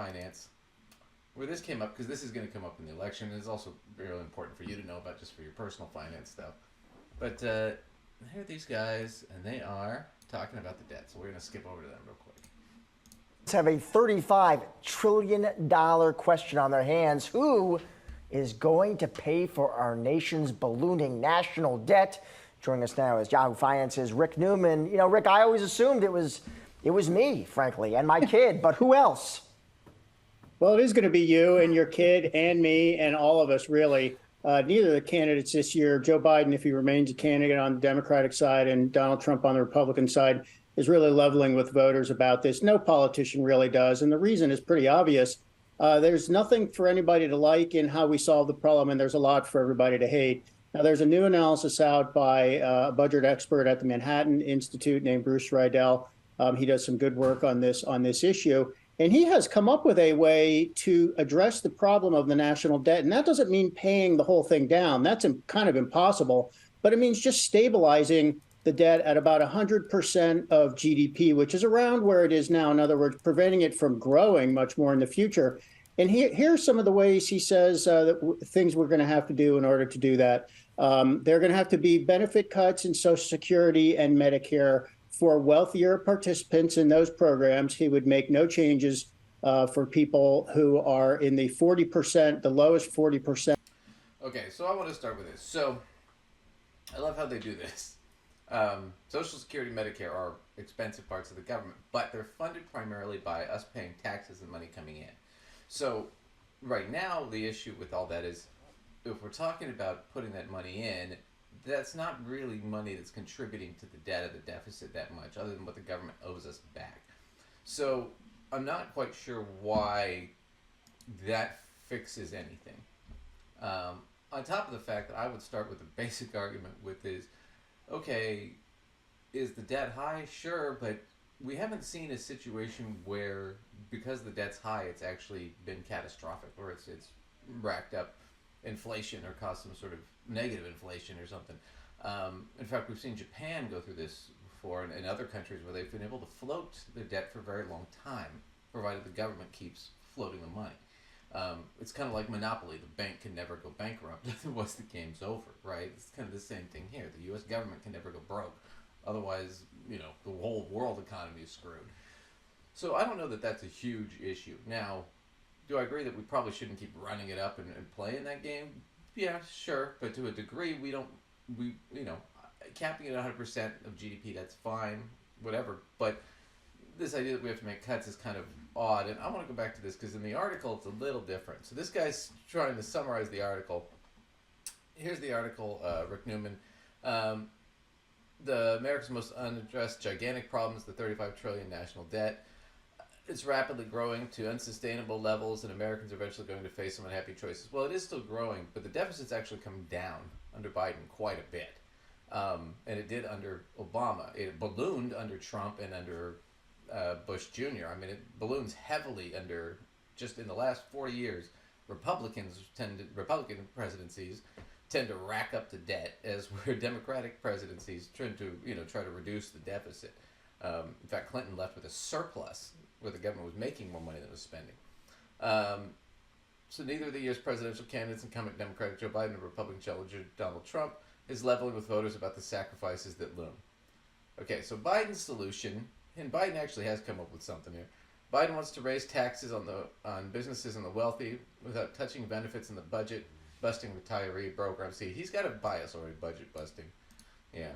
finance where this came up, because this is going to come up in the election, and it's also really important for you to know about just for your personal finance stuff. But here are these guys, and they are talking about the debt. So we're going to skip over to them real quick. Have a $35 trillion question on their hands. Who is going to pay for our nation's ballooning national debt? Joining us now is Yahoo Finance's Rick Newman. You know, Rick, I always assumed it was me, frankly, and my kid, but who else? Well, it is going to be you and your kid and me and all of us, really. Neither of the candidates this year, Joe Biden, if he remains a candidate on the Democratic side, and Donald Trump on the Republican side, is really leveling with voters about this. No politician really does. And the reason is pretty obvious. There's nothing for anybody to like in how we solve the problem, and there's a lot for everybody to hate. Now, there's a new analysis out by a budget expert at the Manhattan Institute named Bruce Riedel. He does some good work on this issue. And he has come up with a way to address the problem of the national debt. And that doesn't mean paying the whole thing down. That's kind of impossible. But it means just stabilizing the debt at about 100% of GDP, which is around where it is now. In other words, preventing it from growing much more in the future. And here's some of the ways he says things we're going to have to do in order to do that. There are going to have to be benefit cuts in Social Security and Medicare for wealthier participants in those programs. He would make no changes for people who are in the 40%, the lowest 40%. Okay, so I want to start with this. So I love how they do this. Social Security, Medicare are expensive parts of the government, but they're funded primarily by us paying taxes and money coming in. So right now, the issue with all that is, if we're talking about putting that money in, that's not really money that's contributing to the debt or the deficit that much, other than what the government owes us back. So I'm not quite sure why that fixes anything. On top of the fact that I would start with the basic argument with is, okay, is the debt high? Sure, but we haven't seen a situation where, because the debt's high, it's actually been catastrophic, or it's racked up inflation or caused some sort of negative inflation or something. In fact, we've seen Japan go through this before, and other countries where they've been able to float their debt for a very long time, provided the government keeps floating the money. It's kind of like Monopoly. The bank can never go bankrupt. Once the game's over, right? It's kind of the same thing here. The U.S. government can never go broke. Otherwise, the whole world economy is screwed. So I don't know that that's a huge issue. Now, do I agree that we probably shouldn't keep running it up and playing that game? Yeah, sure. But to a degree, capping it at 100% of GDP, that's fine, whatever. But this idea that we have to make cuts is kind of odd. And I want to go back to this because in the article, it's a little different. So this guy's trying to summarize the article. Here's the article, Rick Newman. The America's most unaddressed gigantic problem is the $35 trillion national debt. It's rapidly growing to unsustainable levels, and Americans are eventually going to face some unhappy choices. Well, it is still growing, but the deficit's actually come down under Biden quite a bit. And it did under Obama. It ballooned under Trump and under Bush Jr. I mean, it balloons heavily under, just in the last 4 years, Republican presidencies tend to rack up the debt, as where Democratic presidencies try to reduce the deficit. In fact, Clinton left with a surplus, where the government was making more money than it was spending. So neither of the year's presidential candidates, incumbent Democratic Joe Biden or Republican challenger Donald Trump, is leveling with voters about the sacrifices that loom. Okay, so Biden's solution, and Biden actually has come up with something here. Biden wants to raise taxes on businesses and the wealthy without touching benefits in the budget, busting retiree programs. See, he's got a bias already, budget busting. Yeah.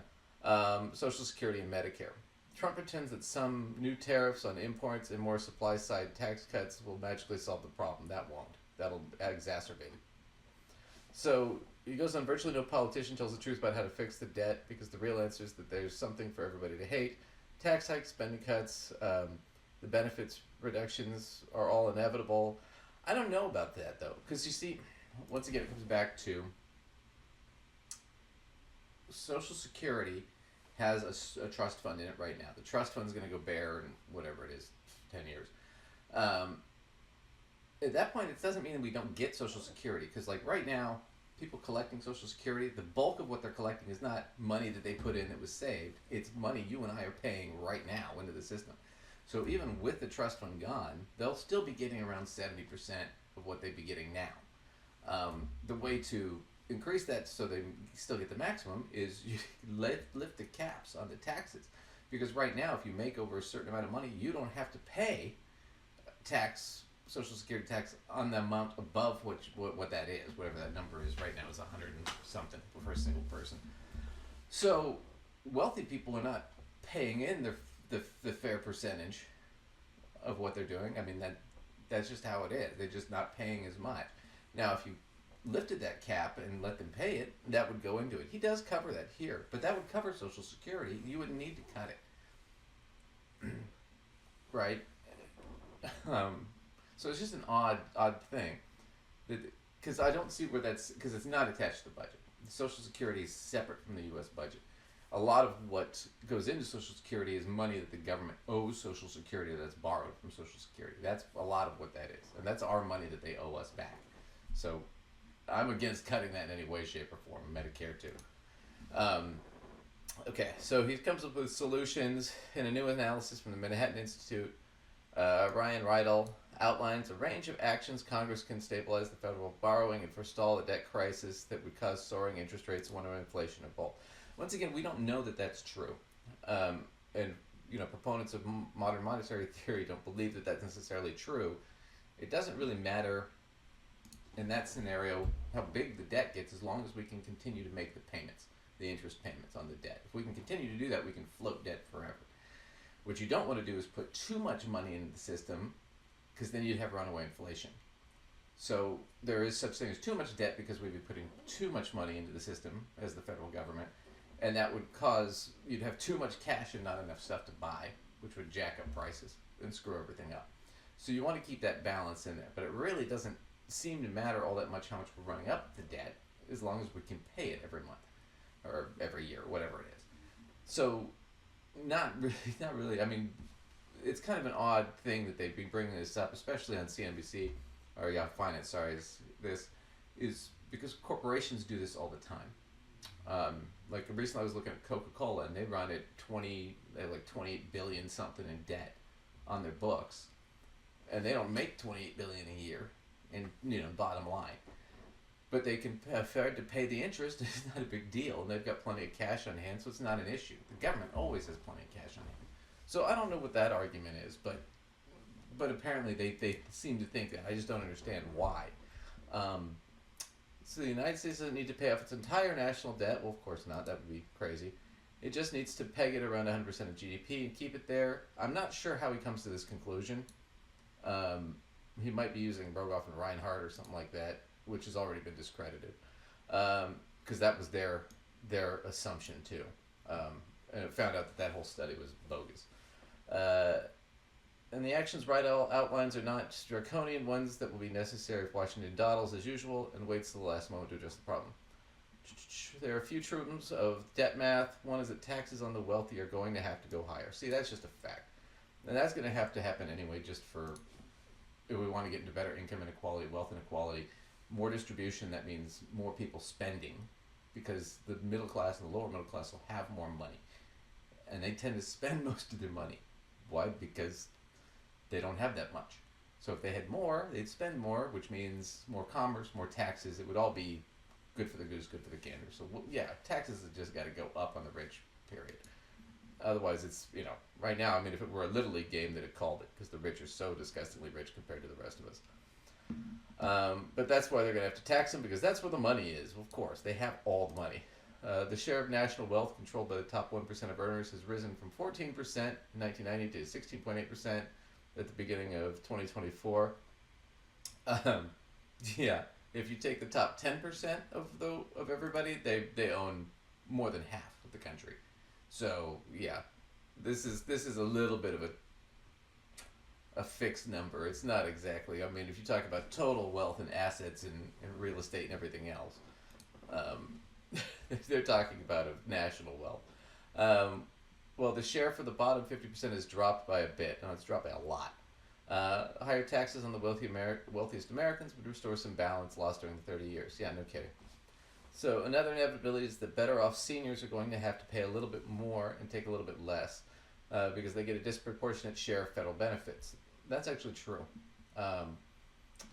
Social Security and Medicare. Trump pretends that some new tariffs on imports and more supply-side tax cuts will magically solve the problem. That won't. That'll exacerbate it. So he goes on, virtually no politician tells the truth about how to fix the debt, because the real answer is that there's something for everybody to hate. Tax hikes, spending cuts, the benefits reductions are all inevitable. I don't know about that, though, because you see, once again, it comes back to Social Security has a trust fund in it right now. The trust fund is going to go bare in whatever it is, 10 years. At that point, it doesn't mean that we don't get Social Security, because like right now, people collecting Social Security, the bulk of what they're collecting is not money that they put in that was saved. It's money you and I are paying right now into the system. So even with the trust fund gone, they'll still be getting around 70% of what they'd be getting now. The way to increase that so they still get the maximum is you lift the caps on the taxes. Because right now, if you make over a certain amount of money, you don't have to pay tax, Social Security tax, on the amount above what that is, whatever that number is. Right now is 100 and something for a single person. So wealthy people are not paying in the fair percentage of what they're doing. I mean, that's just how it is. They're just not paying as much. Now, if you lifted that cap and let them pay it, that would go into it. He does cover that here, but that would cover Social Security. You wouldn't need to cut it. Right? So it's just an odd thing. Because I don't see where that's, because it's not attached to the budget. Social Security is separate from the U.S. budget. A lot of what goes into Social Security is money that the government owes Social Security that's borrowed from Social Security. That's a lot of what that is. And that's our money that they owe us back. So I'm against cutting that in any way, shape, or form. Medicare, too. Okay, so he comes up with solutions in a new analysis from the Manhattan Institute. Ryan Rydell outlines a range of actions Congress can stabilize the federal borrowing and forestall a debt crisis that would cause soaring interest rates when inflation or both. Once again, we don't know that that's true. And, proponents of modern monetary theory don't believe that that's necessarily true. It doesn't really matter in that scenario how big the debt gets as long as we can continue to make the payments, the interest payments on the debt. If we can continue to do that, we can float debt forever. What you don't want to do is put too much money into the system, because then you'd have runaway inflation. So there is such thing as too much debt because we'd be putting too much money into the system as the federal government, and that would cause you'd have too much cash and not enough stuff to buy, which would jack up prices and screw everything up. So you want to keep that balance in there, but it really doesn't seem to matter all that much how much we're running up the debt, as long as we can pay it every month or every year, whatever it is. So not really. I mean, it's kind of an odd thing that they've been bringing this up, especially on CNBC, or Finance. Sorry, this is because corporations do this all the time. Like recently, I was looking at Coca-Cola, and they run at they have like 28 billion something in debt on their books, and they don't make 28 billion a year in bottom line, but they can afford to pay the interest. It's not a big deal, and they've got plenty of cash on hand, so it's not an issue. The government always has plenty of cash on hand. So I don't know what that argument is, but apparently they seem to think that. I just don't understand why. So the United States doesn't need to pay off its entire national debt. Well, of course not. That would be crazy. It just needs to peg it around 100% of GDP and keep it there. I'm not sure how he comes to this conclusion. He might be using Rogoff and Reinhardt or something like that, which has already been discredited, because that was their assumption too. And it found out that whole study was bogus. And the actions Rydell outlines are not draconian ones that will be necessary if Washington dawdles as usual and waits till the last moment to address the problem. There are a few truths of debt math. One is that taxes on the wealthy are going to have to go higher. See, that's just a fact. And that's going to have to happen anyway, just for if we want to get into better income inequality, wealth inequality, more distribution. That means more people spending, because the middle class and the lower middle class will have more money, and they tend to spend most of their money. Why? Because they don't have that much. So if they had more, they'd spend more, which means more commerce, more taxes. It would all be good for the goose, good for the gander. So taxes have just got to go up on the rich, period. Otherwise, it's, right now, I mean, if it were a Little League game, they'd have called it, because the rich are so disgustingly rich compared to the rest of us. But that's why they're going to have to tax them, because that's where the money is. Of course, they have all the money. The share of national wealth controlled by the top 1% of earners has risen from 14% in 1990 to 16.8% at the beginning of 2024. If you take the top 10% of everybody, they own more than half of the country. So this is a little bit of a fixed number. It's not exactly. I mean, if you talk about total wealth and assets and real estate and everything else, they're talking about a national wealth. Well, the share for the bottom 50% has dropped by a bit. No, it's dropped by a lot. Higher taxes on the wealthiest Americans would restore some balance lost during the 30 years. Yeah, no kidding. So another inevitability is that better off seniors are going to have to pay a little bit more and take a little bit less. because they get a disproportionate share of federal benefits. That's actually true.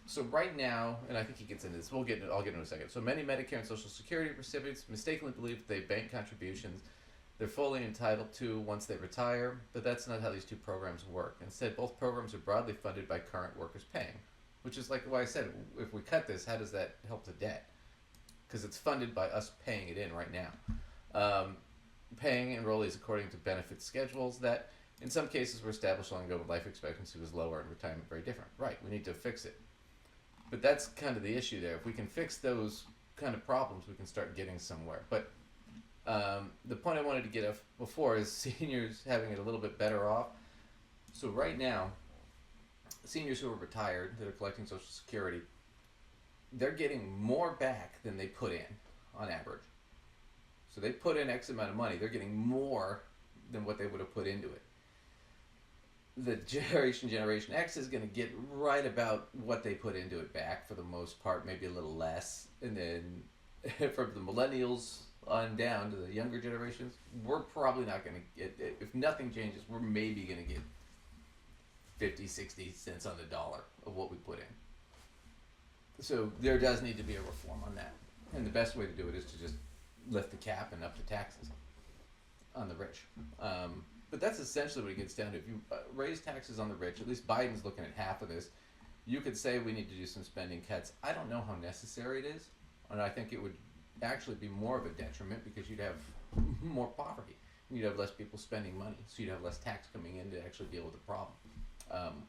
So right now, and I think he gets into this, I'll get into it in a second. So many Medicare and Social Security recipients mistakenly believe they bank contributions they're fully entitled to once they retire, but that's not how these two programs work. Instead, both programs are broadly funded by current workers paying, which is like what I said, if we cut this, how does that help the debt? Because it's funded by us paying it in right now. Paying enrollees according to benefit schedules that in some cases were established long ago when life expectancy was lower and retirement very different. Right, we need to fix it. But that's kind of the issue there. If we can fix those kind of problems, we can start getting somewhere. But the point I wanted to get at before is seniors having it a little bit better off. So right now, seniors who are retired that are collecting Social Security, they're getting more back than they put in on average. So they put in X amount of money, they're getting more than what they would have put into it. The Generation X is going to get right about what they put into it back for the most part, maybe a little less. And then from the millennials on down to the younger generations, we're probably not going to get, if nothing changes, we're maybe going to get 50, 60 cents on the dollar of what we put in. So there does need to be a reform on that. And the best way to do it is to just lift the cap and up the taxes on the rich. But that's essentially what it gets down to. If you raise taxes on the rich, at least Biden's looking at half of this, you could say we need to do some spending cuts. I don't know how necessary it is, and I think it would actually be more of a detriment because you'd have more poverty. You'd have less people spending money, so you'd have less tax coming in to actually deal with the problem.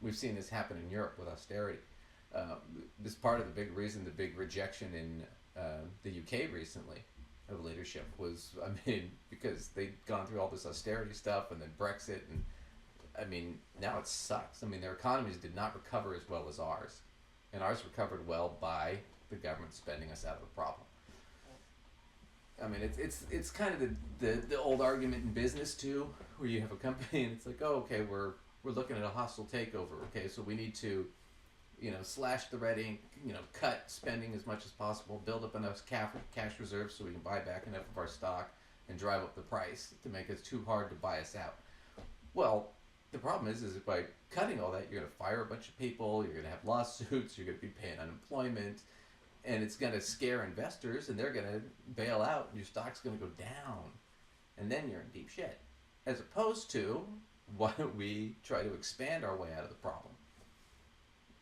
We've seen this happen in Europe with austerity. This part of the big reason, the big rejection in the UK recently of leadership was, I mean, because they'd gone through all this austerity stuff and then Brexit, and I mean, now it sucks. I mean, their economies did not recover as well as ours, and ours recovered well by the government spending us out of the problem. I mean, it's kind of the old argument in business too, where you have a company and it's like, oh, okay, we're looking at a hostile takeover. Okay, so we need to, slash the red ink, cut spending as much as possible, build up enough cash reserves so we can buy back enough of our stock and drive up the price to make it too hard to buy us out. Well, the problem is if by cutting all that, you're going to fire a bunch of people, you're going to have lawsuits, you're going to be paying unemployment, and it's going to scare investors, and they're going to bail out, and your stock's going to go down, and then you're in deep shit. As opposed to, why don't we try to expand our way out of the problem?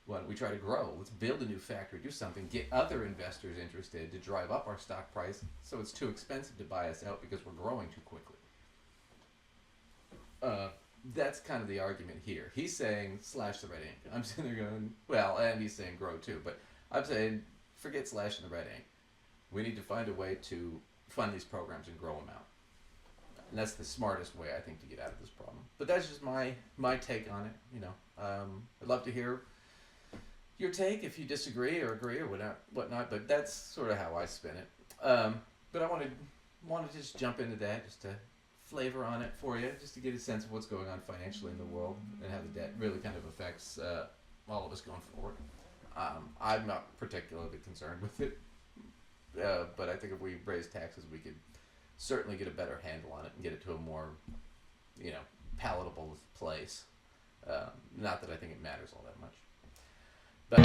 Why don't we try to grow? Let's build a new factory, do something, get other investors interested to drive up our stock price so it's too expensive to buy us out because we're growing too quickly. That's kind of the argument here. He's saying slash the red ink. I'm sitting there going, well, and he's saying grow too, but I'm saying forget slashing the red ink. We need to find a way to fund these programs and grow them out. And that's the smartest way, I think, to get out of this problem. But that's just my take on it. I'd love to hear your take if you disagree or agree or whatnot. But that's sort of how I spin it. But I wanted to just jump into that, just to flavor on it for you, just to get a sense of what's going on financially in the world and how the debt really kind of affects all of us going forward. I'm not particularly concerned with it, but I think if we raise taxes, we could certainly get a better handle on it and get it to a more, palatable place. Not that I think it matters all that much. But